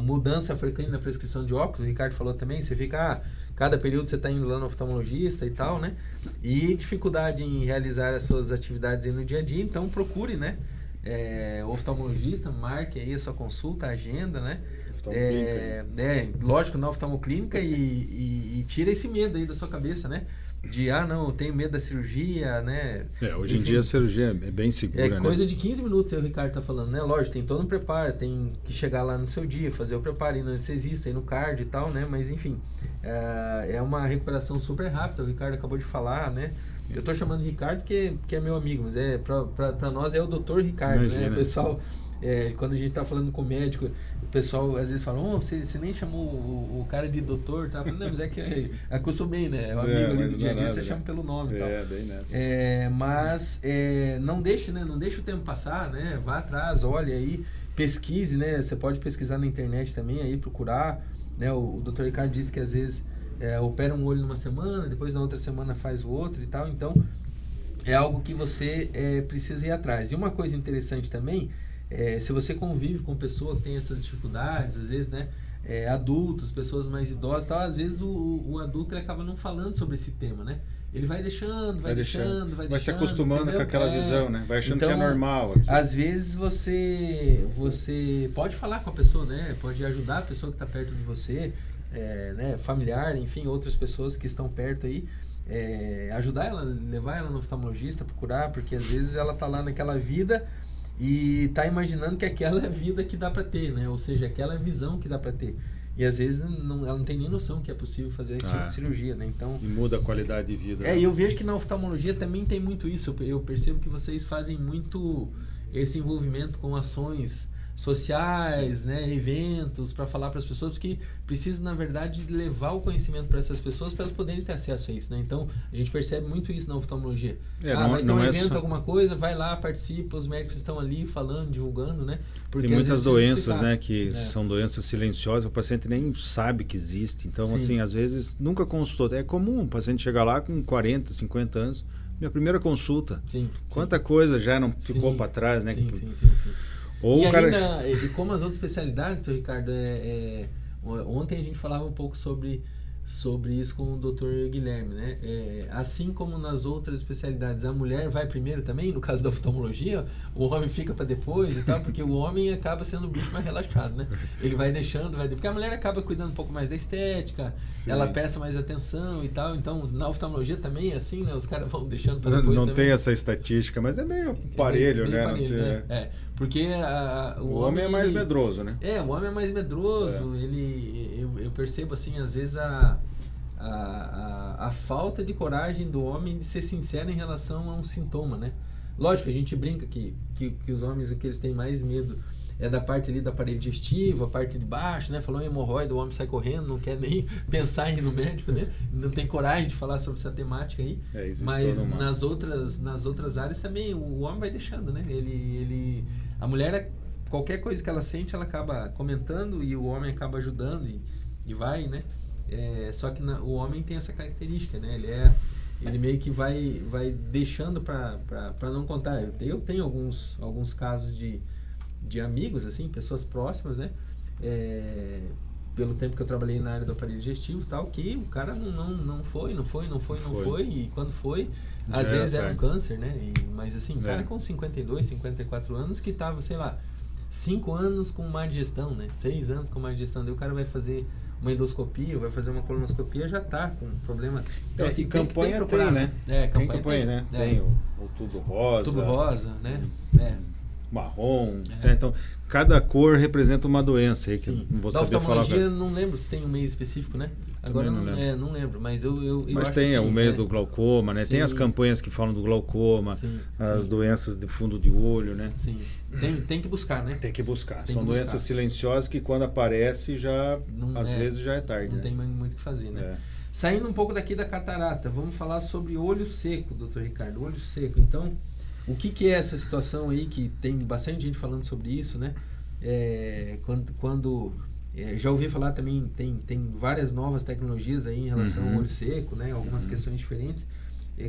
mudança frequente na prescrição de óculos. O Ricardo falou também, você fica, cada período você está indo lá no oftalmologista e tal, né? E dificuldade em realizar as suas atividades aí no dia a dia, então procure, né? Oftalmologista, marque aí a sua consulta, a agenda, né? Lógico, na oftalmoclínica e tira esse medo aí da sua cabeça, né? De, não, eu tenho medo da cirurgia, né? Hoje em dia a cirurgia é bem segura, né? Coisa de 15 minutos, aí o Ricardo tá falando, né? Lógico, tem todo um preparo, tem que chegar lá no seu dia, fazer o preparo, ir no anestesista, ir no cardio e tal, né? Mas enfim, é uma recuperação super rápida, o Ricardo acabou de falar, né? Eu tô chamando de Ricardo porque é meu amigo, mas pra nós é o Dr. Ricardo, Imagina. né? O pessoal, quando a gente tá falando com o médico, o pessoal às vezes fala, você nem chamou o cara de doutor, tá? Eu falei, não, mas é que acostumei, né? É um amigo ali do dia a dia, você chama pelo nome e tal. Bem nessa. Mas não deixe, né? Não deixe o tempo passar, né? Vá atrás, olhe aí, pesquise, né? Você pode pesquisar na internet também, aí procurar, né? O Dr. Ricardo disse que às vezes opera um olho numa semana, depois na outra semana faz o outro e tal, então é algo que você precisa ir atrás. E uma coisa interessante também, se você convive com pessoa que tem essas dificuldades, às vezes, né? Adultos, pessoas mais idosas, tal, às vezes o adulto ele acaba não falando sobre esse tema, né? Ele vai deixando, vai se acostumando, entendeu? Com aquela visão, né? Vai achando então, que é normal. Aqui. Às vezes você pode falar com a pessoa, né? Pode ajudar a pessoa que está perto de você, né? Familiar, enfim, outras pessoas que estão perto aí. Ajudar ela, levar ela no oftalmologista, procurar, porque às vezes ela tá lá naquela vida e tá imaginando que aquela é a vida que dá para ter, né? Ou seja, aquela é a visão que dá para ter. E às vezes ela não tem nem noção que é possível fazer esse tipo de cirurgia, né? Então, e muda a qualidade de vida. E eu vejo que na oftalmologia também tem muito isso. Eu percebo que vocês fazem muito esse envolvimento com ações sociais, né, eventos, para falar para as pessoas que precisam, na verdade, levar o conhecimento para essas pessoas para elas poderem ter acesso a isso, né? Então, a gente percebe muito isso na oftalmologia. Vai ter um evento, alguma coisa, vai lá, participa, os médicos estão ali falando, divulgando, né? Porque tem muitas doenças, né, que são doenças silenciosas, o paciente nem sabe que existe. Então, assim, às vezes, nunca consultou. É comum o paciente chegar lá com 40, 50 anos, minha primeira consulta. Quanta coisa já não ficou para trás, né? Sim. Ou e o cara... ainda, e como as outras especialidades, doutor Ricardo, ontem a gente falava um pouco sobre isso com o Dr. Guilherme, né? Assim como nas outras especialidades, a mulher vai primeiro também, no caso da oftalmologia, o homem fica para depois e tal, porque o homem acaba sendo o bicho mais relaxado, né? Ele vai deixando, porque a mulher acaba cuidando um pouco mais da estética, sim, ela presta mais atenção e tal, então na oftalmologia também é assim, né? Os caras vão deixando para depois não também. tem essa estatística, mas é meio parelho, bem né? Parelho, né? Porque o homem é mais medroso, né? O homem é mais medroso, eu percebo assim, às vezes a falta de coragem do homem de ser sincero em relação a um sintoma, né? Lógico, a gente brinca que os homens, o que eles têm mais medo é da parte ali do aparelho digestivo, a parte de baixo, né? Falou em hemorroida, o homem sai correndo, não quer nem pensar em ir no médico, né? Não tem coragem de falar sobre essa temática aí. Mas nas outras áreas também o homem vai deixando, né? A mulher, qualquer coisa que ela sente, ela acaba comentando e o homem acaba ajudando e vai, né? Só que o homem tem essa característica, né? Ele meio que vai deixando para não contar. Eu tenho alguns casos de amigos, assim, pessoas próximas, né? Pelo tempo que eu trabalhei na área do aparelho digestivo e tal, que o cara não foi, e quando foi, às vezes era um câncer, né? Mas assim, o cara com 52, 54 anos que tava, sei lá, 5 anos com má digestão, né? 6 anos com má digestão, daí o cara vai fazer uma endoscopia, vai fazer uma colonoscopia, já tá com problema. Então, assim, campanha tem procurar, né? Campanha, né? Tem o tubo rosa. Tubo rosa, né? Marrom. Então, cada cor representa uma doença aí que não vou saber falar. Oftalmologia, não lembro se tem um mês específico, né? Agora não lembro, mas eu mas acho tem o mês do glaucoma, né? Sim. Tem as campanhas que falam do glaucoma, as doenças de fundo de olho, né? Sim. Tem que buscar, né? Tem que buscar. São doenças silenciosas que quando aparece às vezes já é tarde. Não tem muito o que fazer, né? Saindo um pouco daqui da catarata, vamos falar sobre olho seco, doutor Ricardo. Olho seco, então, o que é essa situação aí, que tem bastante gente falando sobre isso, né? Já ouvi falar também, tem várias novas tecnologias aí em relação ao olho seco, né? Algumas questões diferentes.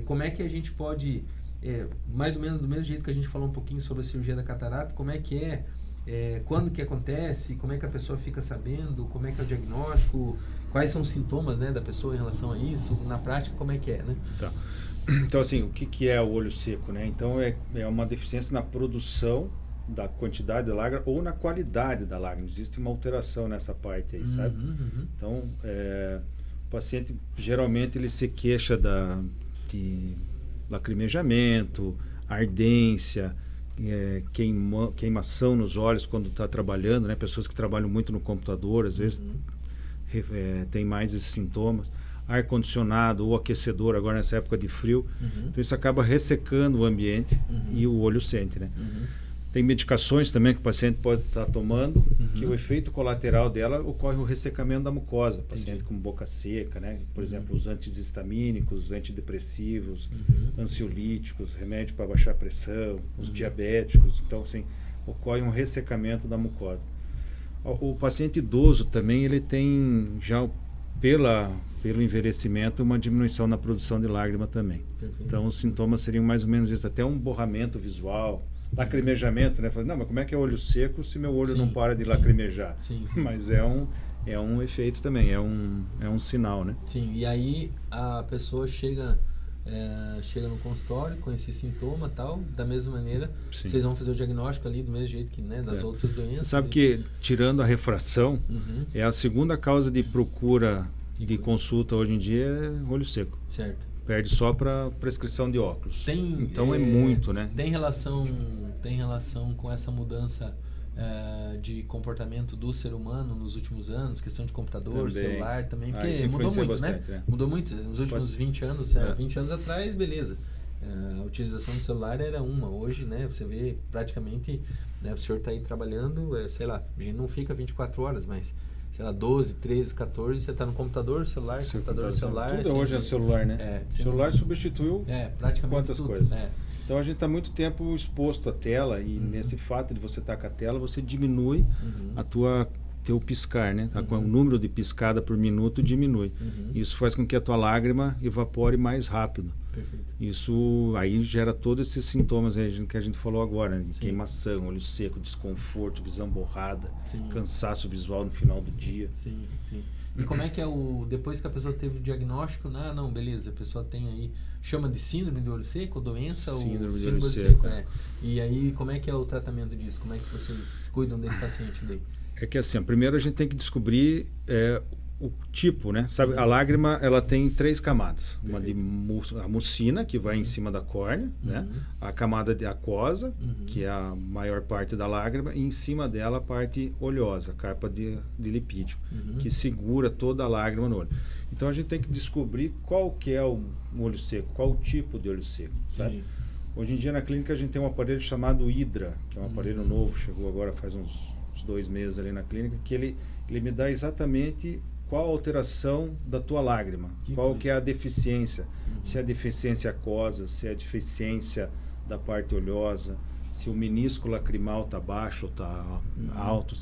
Como é que a gente pode, mais ou menos do mesmo jeito que a gente falou um pouquinho sobre a cirurgia da catarata, como é que quando que acontece, como é que a pessoa fica sabendo, como é que é o diagnóstico, quais são os sintomas, né, da pessoa em relação a isso, na prática, como é que é, né? Então assim, o que é o olho seco, né? Então é uma deficiência na produção da quantidade de lágrima ou na qualidade da lágrima. Existe uma alteração nessa parte aí, sabe? Então, o paciente geralmente ele se queixa de lacrimejamento, ardência, queimação nos olhos quando está trabalhando, né? Pessoas que trabalham muito no computador, às vezes tem mais esses sintomas. Ar-condicionado ou aquecedor agora nessa época de frio. Então isso acaba ressecando o ambiente e o olho sente, né? Tem medicações também que o paciente pode estar tomando, que o efeito colateral dela ocorre o ressecamento da mucosa. Paciente com boca seca, né? Por exemplo, os antihistamínicos, os antidepressivos, ansiolíticos, remédio para baixar a pressão, os diabéticos. Então, assim, ocorre um ressecamento da mucosa. O paciente idoso também, ele tem já pelo envelhecimento uma diminuição na produção de lágrima também. Então, os sintomas seriam mais ou menos isso, até um borramento visual, lacrimejamento, né? Não, mas como é que é olho seco se meu olho não para de lacrimejar? Mas é um efeito também, é um sinal, né? Sim, e aí a pessoa chega no consultório com esse sintoma tal, da mesma maneira, vocês vão fazer o diagnóstico ali do mesmo jeito que, né, das outras doenças. Você sabe que, tirando a refração, é a segunda causa de procura de consulta hoje em dia é olho seco. Certo. Perde só para prescrição de óculos. Então é muito, né? Tem relação com essa mudança de comportamento do ser humano nos últimos anos, questão de computador, celular também, porque mudou muito, bastante, né? Mudou muito. Nos últimos 20 anos, 20 anos atrás, beleza. A utilização do celular era uma. Hoje, né, você vê praticamente, né, o senhor está aí trabalhando, sei lá, a gente não fica 24 horas, mas sei lá, 12, 13, 14, você está no computador, celular, celular. Tudo hoje é celular, né? O celular substituiu praticamente quantas tudo. coisas. Então a gente está muito tempo exposto à tela e nesse fato de você estar com a tela, você diminui teu piscar, né? O número de piscada por minuto diminui. Isso faz com que a tua lágrima evapore mais rápido. Perfeito. Isso aí gera todos esses sintomas que a gente falou agora, né? Queimação, olho seco, desconforto, visão borrada, cansaço visual no final do dia. Sim. E como é que é depois que a pessoa teve o diagnóstico, não, beleza, a pessoa tem aí, chama de síndrome do olho seco, doença síndrome ou do síndrome olho seco. E aí, como é que é o tratamento disso? Como é que vocês cuidam desse paciente daí? É que assim, primeiro a gente tem que descobrir o tipo, né? Sabe, a lágrima, ela tem 3 camadas. Uma de a mucina, que vai em cima da córnea, né? A camada de aquosa, que é a maior parte da lágrima, e em cima dela a parte oleosa, a capa de lipídio, que segura toda a lágrima no olho. Então a gente tem que descobrir qual que é o olho seco, qual o tipo de olho seco, sabe? Hoje em dia na clínica a gente tem um aparelho chamado Hydra, que é um aparelho novo, chegou agora faz uns 2 meses ali na clínica, que ele me dá exatamente qual a alteração da tua lágrima, qual que é a deficiência, se é a deficiência aquosa, se é a deficiência da parte oleosa, se o menisco lacrimal está baixo ou está alto,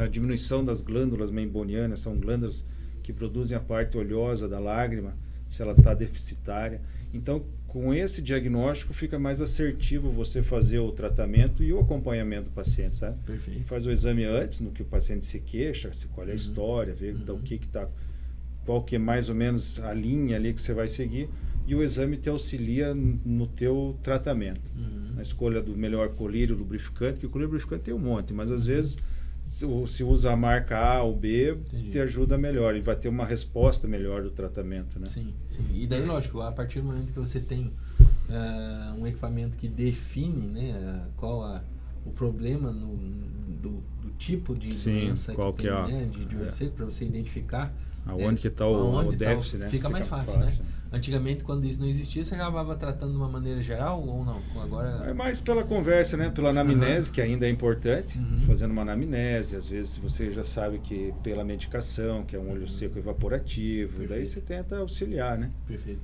a diminuição das glândulas meibomianas, são glândulas que produzem a parte oleosa da lágrima, se ela está deficitária. Então, com esse diagnóstico fica mais assertivo você fazer o tratamento e o acompanhamento do paciente, sabe? Perfeito. Faz o exame antes, no que o paciente se queixa, qual é a história, ver o que tá, qual que é mais ou menos a linha ali que você vai seguir, e o exame te auxilia no teu tratamento. Na escolha do melhor colírio lubrificante, que o colírio lubrificante tem um monte, mas às vezes se usa a marca A ou B, te ajuda melhor e vai ter uma resposta melhor do tratamento, né? Sim. E daí, lógico, a partir do momento que você tem um equipamento que define, né, qual o problema do tipo de doença qual que tem, né, de olho seco, para você identificar aonde que está o déficit, né? Fica mais fácil, né? Antigamente, quando isso não existia, você acabava tratando de uma maneira geral ou não? Agora... É mais pela conversa, né? Pela anamnese, que ainda é importante, fazendo uma anamnese, às vezes você já sabe que pela medicação, que é um olho seco evaporativo, daí você tenta auxiliar, né? Perfeito.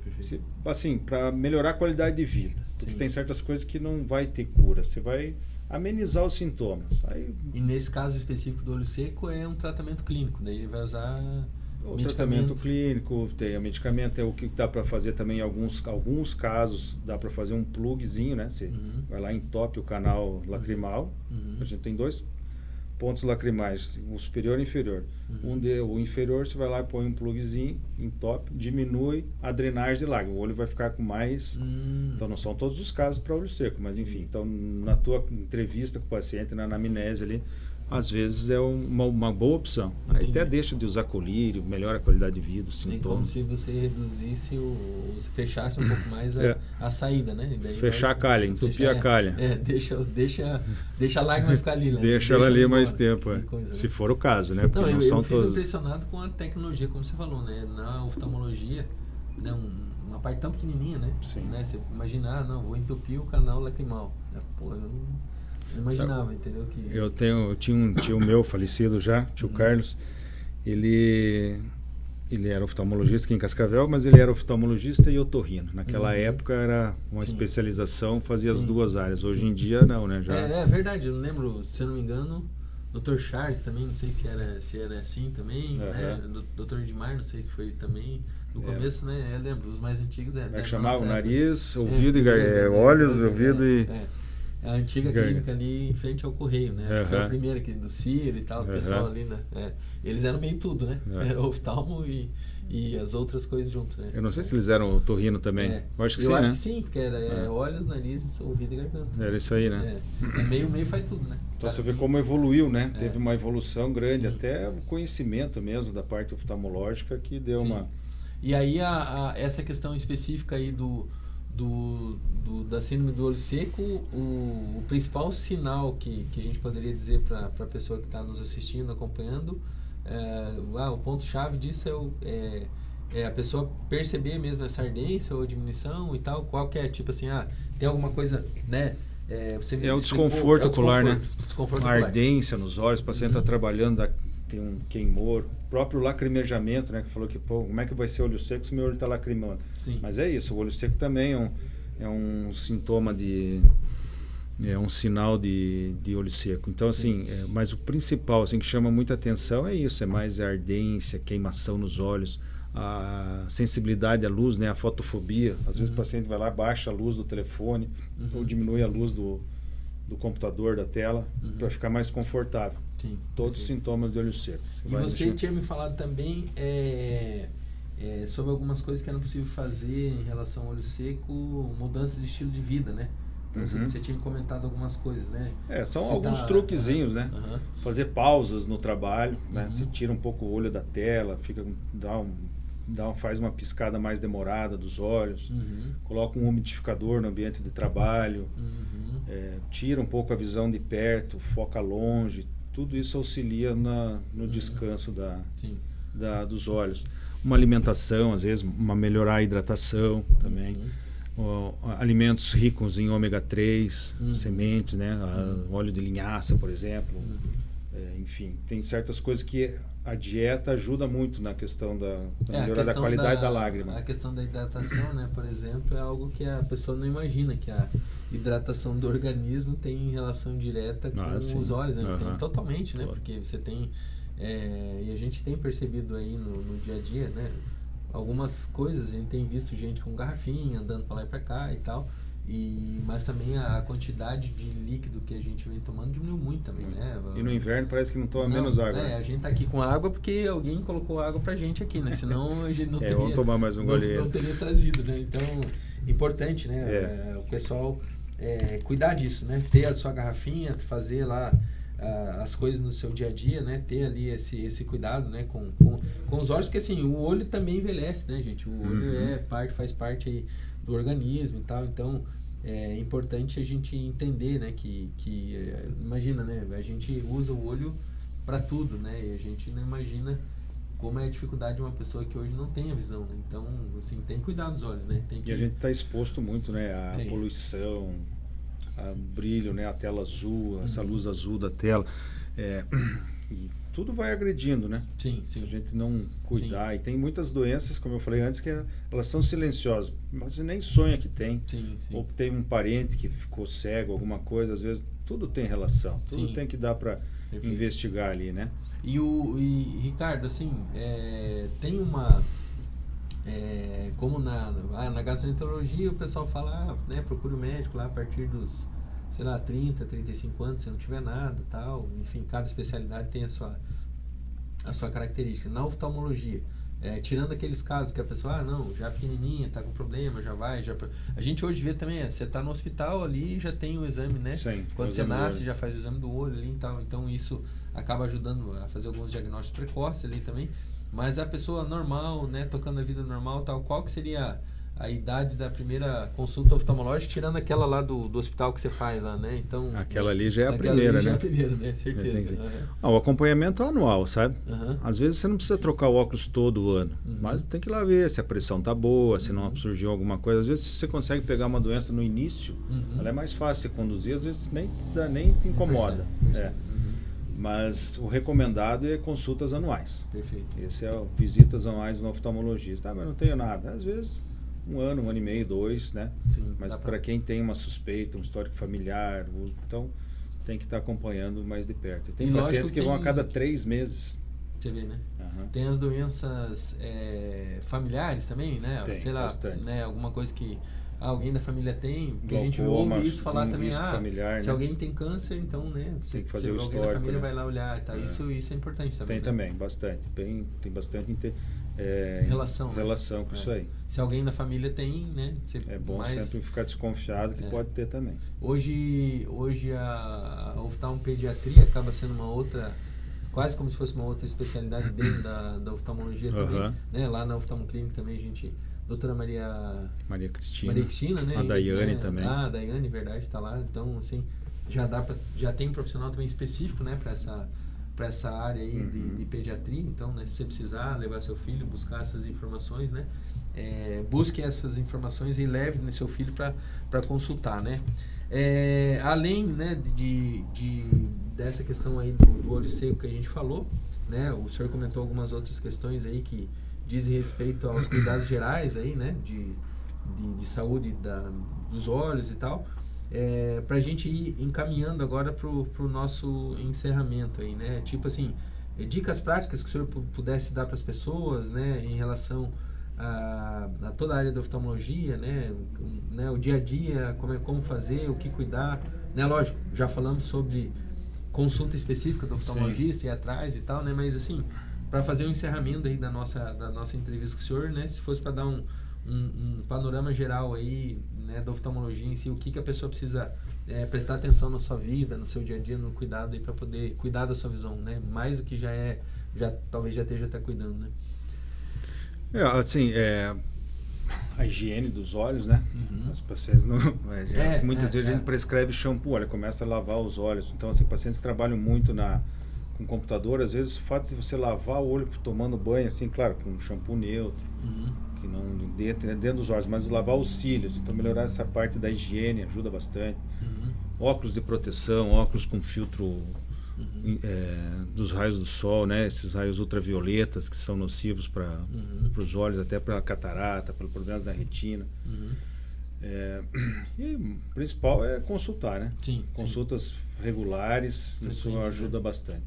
Assim, para melhorar a qualidade de vida, porque tem certas coisas que não vai ter cura, você vai amenizar os sintomas. E nesse caso específico do olho seco é um tratamento clínico, daí ele vai usar... O tratamento clínico, tem o medicamento, é o que dá para fazer também em alguns casos, dá para fazer um plugzinho, né? Você vai lá e entope o canal lacrimal. A gente tem 2 pontos lacrimais, o superior e o inferior. O inferior você vai lá e põe um plugzinho, entope, diminui a drenagem de lágrima. O olho vai ficar com mais... Então não são todos os casos para olho seco, mas enfim. Então na tua entrevista com o paciente, na anamnese ali, às vezes é uma boa opção. Aí até deixa de usar colírio, melhora a qualidade de vida, os sintomas. Como se você reduzisse se fechasse um pouco mais a saída, né? Daí fechar a calha, entupir a calha. Deixa a lágrima ficar ali, né? Deixa ela ali mais tempo, coisa, se né? for o caso, né? Porque não são eu fico todos. impressionado com a tecnologia, como você falou, né? Na oftalmologia, né? Uma parte tão pequenininha, né? Sim. Né? Você imagina, vou entupir o canal lacrimal. Pô, eu não imaginava, entendeu? Eu tinha um tio meu falecido já, tio Carlos. Ele era oftalmologista aqui em Cascavel, mas ele era oftalmologista e otorrino. Naquela época era uma especialização, fazia as 2 áreas. Hoje em dia não, né? Já... É verdade, eu não lembro, se eu não me engano, Dr. Charles também, não sei se era assim também, né? Dr. Edmar, não sei se foi também. No começo, né? Eu lembro, os mais antigos Como é que chamava? Nariz, ouvido e olhos, ouvido e... A antiga clínica ali em frente ao Correio, né? Foi a primeira aqui do Ciro e tal, o pessoal ali, né? Eles eram meio tudo, né? Era oftalmo e as outras coisas junto, né? Eu não sei se eles eram otorrino também. Eu acho que sim, acho que sim, porque era olhos, nariz, ouvido e garganta. Era isso aí, né? Meio faz tudo, né? Então você vê como evoluiu, né? Teve uma evolução grande, até o conhecimento mesmo da parte oftalmológica que deu uma... E aí essa questão específica aí da síndrome do olho seco, o principal sinal que a gente poderia dizer para a pessoa que está nos assistindo, acompanhando, o ponto-chave disso é a pessoa perceber mesmo essa ardência ou diminuição e tal, qual que é, tipo assim, tem alguma coisa, né? O desconforto ocular, né? Desconforto a ardência nos olhos, o paciente está trabalhando, tem um queimor, o próprio lacrimejamento, né? Que falou que, como é que vai ser olho seco se meu olho está lacrimando? Sim. Mas é isso, o olho seco também é um sintoma é um sinal de olho seco. Então, assim, mas o principal, assim, que chama muita atenção é isso, é mais a ardência, queimação nos olhos, a sensibilidade à luz, né, a fotofobia. Às vezes o paciente vai lá, baixa a luz do telefone ou diminui a luz do computador, da tela, para ficar mais confortável. Sim, Todos os sintomas de olho seco. E você tinha me falado também sobre algumas coisas que era possível fazer em relação ao olho seco, mudança de estilo de vida, né? Então você tinha comentado algumas coisas, né? São alguns truquezinhos, né? Fazer pausas no trabalho, né? Você tira um pouco o olho da tela, faz uma piscada mais demorada dos olhos, coloca um umidificador no ambiente de trabalho, tira um pouco a visão de perto, foca longe, tudo isso auxilia no descanso dos olhos. Uma alimentação, às vezes, melhorar a hidratação também. Alimentos ricos em ômega 3, sementes, né? Óleo de linhaça, por exemplo. Enfim, tem certas coisas que a dieta ajuda muito na questão da melhora da qualidade da lágrima. A questão da hidratação, né, por exemplo, é algo que a pessoa não imagina, que a hidratação do organismo tem relação direta com os olhos, né? Tem totalmente, né? Porque você tem... e a gente tem percebido aí no dia a dia, né? Algumas coisas, a gente tem visto gente com garrafinha, andando para lá e para cá e tal, mas também a quantidade de líquido que a gente vem tomando diminuiu muito também, né? E no inverno parece que não toma menos água. A gente tá aqui com água porque alguém colocou água pra gente aqui, né? Senão a gente não teria... Vamos tomar mais um golinho. Não teria trazido, né? Então, importante, né? O pessoal cuidar disso, né? Ter a sua garrafinha, fazer lá as coisas no seu dia a dia, né? Ter ali esse cuidado, né? Com os olhos, porque assim, o olho também envelhece, né, gente? O olho faz parte aí do organismo e tal, então é importante a gente entender, né, que imagina, né, a gente usa o olho para tudo, né, e a gente não imagina como é a dificuldade de uma pessoa que hoje não tem a visão, né? Então, assim, tem que cuidar dos olhos, né? E a gente está exposto muito, né, à poluição, ao brilho, né, a tela azul, essa luz azul da tela, e tudo vai agredindo, né? Sim. Se a gente não cuidar. E tem muitas doenças, como eu falei antes, que elas são silenciosas, mas você nem sonha que tem. Sim. Ou tem um parente que ficou cego, alguma coisa, às vezes tudo tem relação, tudo tem que dar para investigar ali, né? E Ricardo, assim, tem uma... como na gastroenterologia o pessoal fala, né, procure o médico lá a partir dos, sei lá, 30, 35 anos, se não tiver nada, tal. Enfim, cada especialidade tem a sua característica. Na oftalmologia, tirando aqueles casos que a pessoa, não, já pequenininha, tá com problema, a gente hoje vê também, você tá no hospital ali, já tem o exame, né? Sim, quando você nasce, já faz o exame do olho ali e tal. Então isso acaba ajudando a fazer alguns diagnósticos precoces ali também. Mas a pessoa normal, né, tocando a vida normal, tal, qual que seria a idade da primeira consulta oftalmológica, tirando aquela lá do hospital que você faz lá, né? Então, aquela ali já é a primeira, né? Já é a primeira, né? Certeza. O acompanhamento anual, sabe? Às vezes você não precisa trocar o óculos todo ano, mas tem que ir lá ver se a pressão tá boa, se não surgiu alguma coisa. Às vezes você consegue pegar uma doença no início, ela é mais fácil de conduzir, às vezes nem te incomoda. Mas o recomendado é consultas anuais. Perfeito. Esse é visitas anuais no oftalmologista. Mas não tenho nada. Às vezes, um ano e meio, 2, né? Sim, mas para quem tem uma suspeita, um histórico familiar, então tem que estar acompanhando mais de perto. Tem pacientes que vão a cada 3 meses. Você vê, né? Tem as doenças familiares também, né? Tem, sei lá, bastante. né? Alguma coisa que alguém da família tem, porque Glaucoma, a gente ouve isso falar também, familiar, se né? alguém tem câncer, então, né, tem que fazer o alguém histórico, da família, né? vai lá olhar e tal. Isso é importante também. Tem, né? também, bastante. Tem bastante relação com isso aí. Se alguém da família tem, né? É bom sempre ficar desconfiado que pode ter também. Hoje a oftalmopediatria acaba sendo uma outra, quase como se fosse uma outra especialidade dentro da oftalmologia também, né? Lá na oftalmoclínica também a gente... Doutora Maria Cristina, né? A Daiane também. A Daiane, verdade, está lá. Então, assim, já tem um profissional também específico, né, para essa área aí de pediatria. Então, né, se você precisar levar seu filho, buscar essas informações, né, busque essas informações e leve seu filho para consultar, né. Além, né, dessa questão aí do olho seco que a gente falou, né, o senhor comentou algumas outras questões aí que dizem respeito aos cuidados gerais aí, né, de saúde dos olhos e tal, para a gente ir encaminhando agora pro nosso encerramento aí, né, tipo assim, dicas práticas que o senhor pudesse dar para as pessoas, né, em relação a toda a área da oftalmologia, né, o dia a dia, como fazer, o que cuidar, né, lógico, já falamos sobre consulta específica do oftalmologista, ir atrás e tal, né, mas assim, para fazer um encerramento aí da nossa entrevista com o senhor, né, se fosse para dar um panorama geral aí, né, da oftalmologia em si, o que a pessoa precisa prestar atenção na sua vida, no seu dia a dia, no cuidado aí para poder cuidar da sua visão, né, mais do que talvez já esteja até cuidando, né. A higiene dos olhos, né? As pacientes muitas vezes a gente prescreve shampoo, olha, começa a lavar os olhos. Então, assim, pacientes que trabalham muito com computador, às vezes o fato de você lavar o olho tomando banho, assim, claro, com shampoo neutro, que não dentro dos olhos, mas lavar os cílios, então melhorar essa parte da higiene ajuda bastante. Óculos de proteção, óculos com filtro dos raios do sol, né? Esses raios ultravioletas que são nocivos para os olhos, até para catarata, para problemas da retina. E o principal é consultar, né? Consultas regulares, isso ajuda bastante.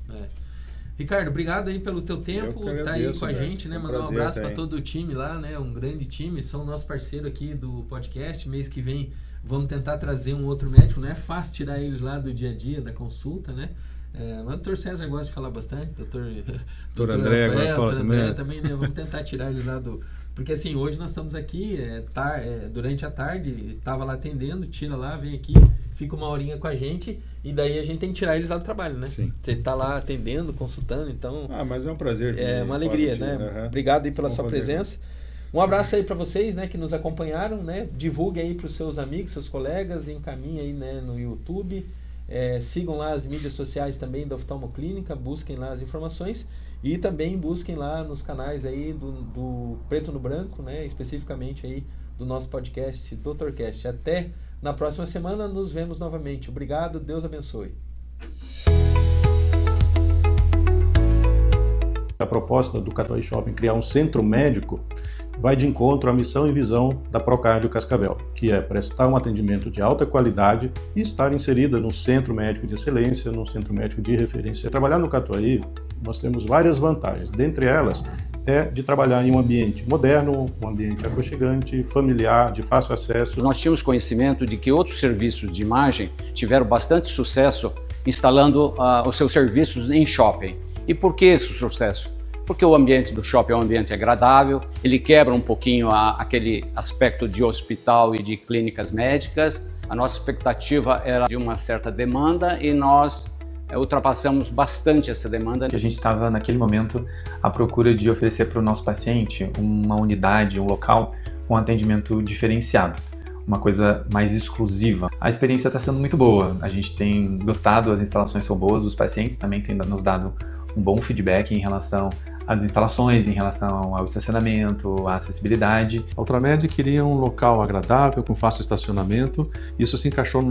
Ricardo, obrigado aí pelo teu tempo, tá aí com a gente, né? Mandar um abraço para todo o time lá, né? Um grande time, são nosso parceiro aqui do podcast. Mês que vem vamos tentar trazer um outro médico, não é fácil tirar eles lá do dia a dia, da consulta, né? Mas o doutor César gosta de falar bastante, doutor André, também, né? Vamos tentar tirar eles lá do... Porque assim, hoje nós estamos aqui, durante a tarde, estava lá atendendo, tira lá, vem aqui, fica uma horinha com a gente, e daí a gente tem que tirar eles lá do trabalho, né? Sim. Você tá lá atendendo, consultando, então... mas é um prazer. É uma alegria, né? Obrigado aí pela sua presença. Um abraço aí para vocês, né, que nos acompanharam, né? Divulgue aí para os seus amigos, seus colegas, encaminhe aí, né, no YouTube. Sigam lá as mídias sociais também da Oftalmoclínica, busquem lá as informações e também busquem lá nos canais aí do Preto no Branco, né, especificamente aí do nosso podcast DrCast. Até na próxima semana, nos vemos novamente. Obrigado, Deus abençoe. A proposta do Catuaí Shopping criar um centro médico vai de encontro à missão e visão da Procardio Cascavel, que é prestar um atendimento de alta qualidade e estar inserida num centro médico de excelência, num centro médico de referência. Trabalhar no Catuaí, nós temos várias vantagens, dentre elas é de trabalhar em um ambiente moderno, um ambiente aconchegante, familiar, de fácil acesso. Nós tínhamos conhecimento de que outros serviços de imagem tiveram bastante sucesso instalando os seus serviços em shopping. E por que esse sucesso? Porque o ambiente do shopping é um ambiente agradável, ele quebra um pouquinho aquele aspecto de hospital e de clínicas médicas. A nossa expectativa era de uma certa demanda e nós ultrapassamos bastante essa demanda. A gente estava naquele momento à procura de oferecer para o nosso paciente uma unidade, um local com atendimento diferenciado, uma coisa mais exclusiva. A experiência está sendo muito boa, a gente tem gostado, as instalações são boas, os pacientes também têm nos dado um bom feedback em relação às instalações, em relação ao estacionamento, à acessibilidade. A Ultramed queria um local agradável, com fácil estacionamento. Isso se encaixou no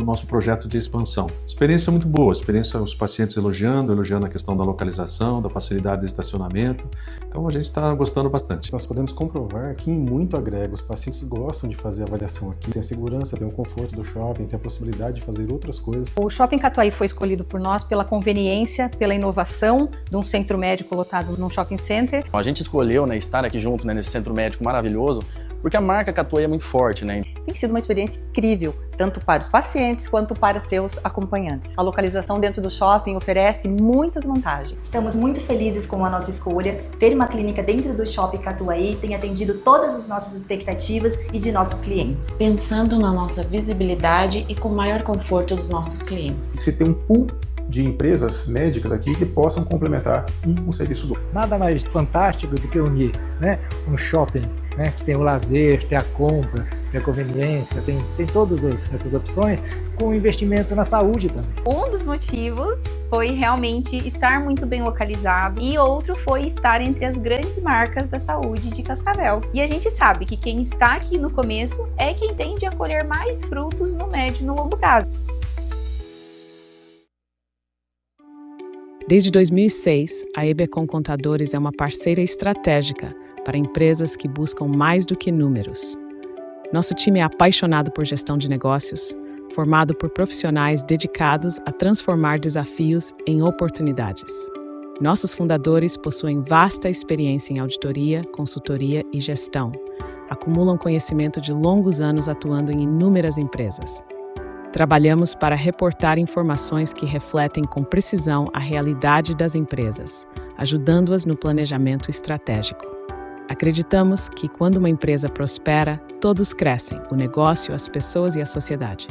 nosso projeto de expansão. Experiência muito boa, os pacientes elogiando a questão da localização, da facilidade de estacionamento. Então a gente está gostando bastante. Nós podemos comprovar que muito agrega. Os pacientes gostam de fazer avaliação aqui. Tem a segurança, tem o conforto do shopping, tem a possibilidade de fazer outras coisas. O Shopping Catuaí foi escolhido por nós pela conveniência, pela inovação de um centro médico lotado num shopping center. A gente escolheu, né, estar aqui junto, né, nesse centro médico maravilhoso, porque a marca Catuaí é muito forte, né? Tem sido uma experiência incrível, tanto para os pacientes quanto para seus acompanhantes. A localização dentro do shopping oferece muitas vantagens. Estamos muito felizes com a nossa escolha. Ter uma clínica dentro do Shopping Catuaí tem atendido todas as nossas expectativas e de nossos clientes. Pensando na nossa visibilidade e com o maior conforto dos nossos clientes. Se tem um pool de empresas médicas aqui que possam complementar um serviço do outro. Nada mais fantástico do que unir, né, um shopping, né, que tem o lazer, tem a compra, tem a conveniência, tem todas essas opções, com investimento na saúde também. Um dos motivos foi realmente estar muito bem localizado e outro foi estar entre as grandes marcas da saúde de Cascavel. E a gente sabe que quem está aqui no começo é quem tende a colher mais frutos no médio e no longo prazo. Desde 2006, a Ebecom Contadores é uma parceira estratégica para empresas que buscam mais do que números. Nosso time é apaixonado por gestão de negócios, formado por profissionais dedicados a transformar desafios em oportunidades. Nossos fundadores possuem vasta experiência em auditoria, consultoria e gestão. Acumulam conhecimento de longos anos atuando em inúmeras empresas. Trabalhamos para reportar informações que refletem com precisão a realidade das empresas, ajudando-as no planejamento estratégico. Acreditamos que quando uma empresa prospera, todos crescem, o negócio, as pessoas e a sociedade.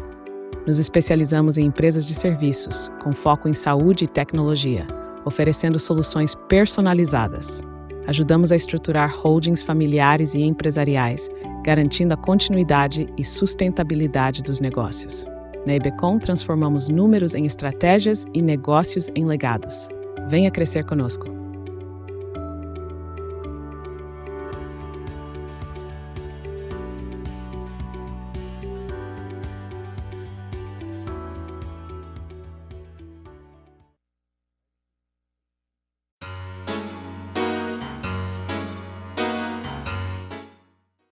Nos especializamos em empresas de serviços, com foco em saúde e tecnologia, oferecendo soluções personalizadas. Ajudamos a estruturar holdings familiares e empresariais, garantindo a continuidade e sustentabilidade dos negócios. Na EBCom, transformamos números em estratégias e negócios em legados. Venha crescer conosco.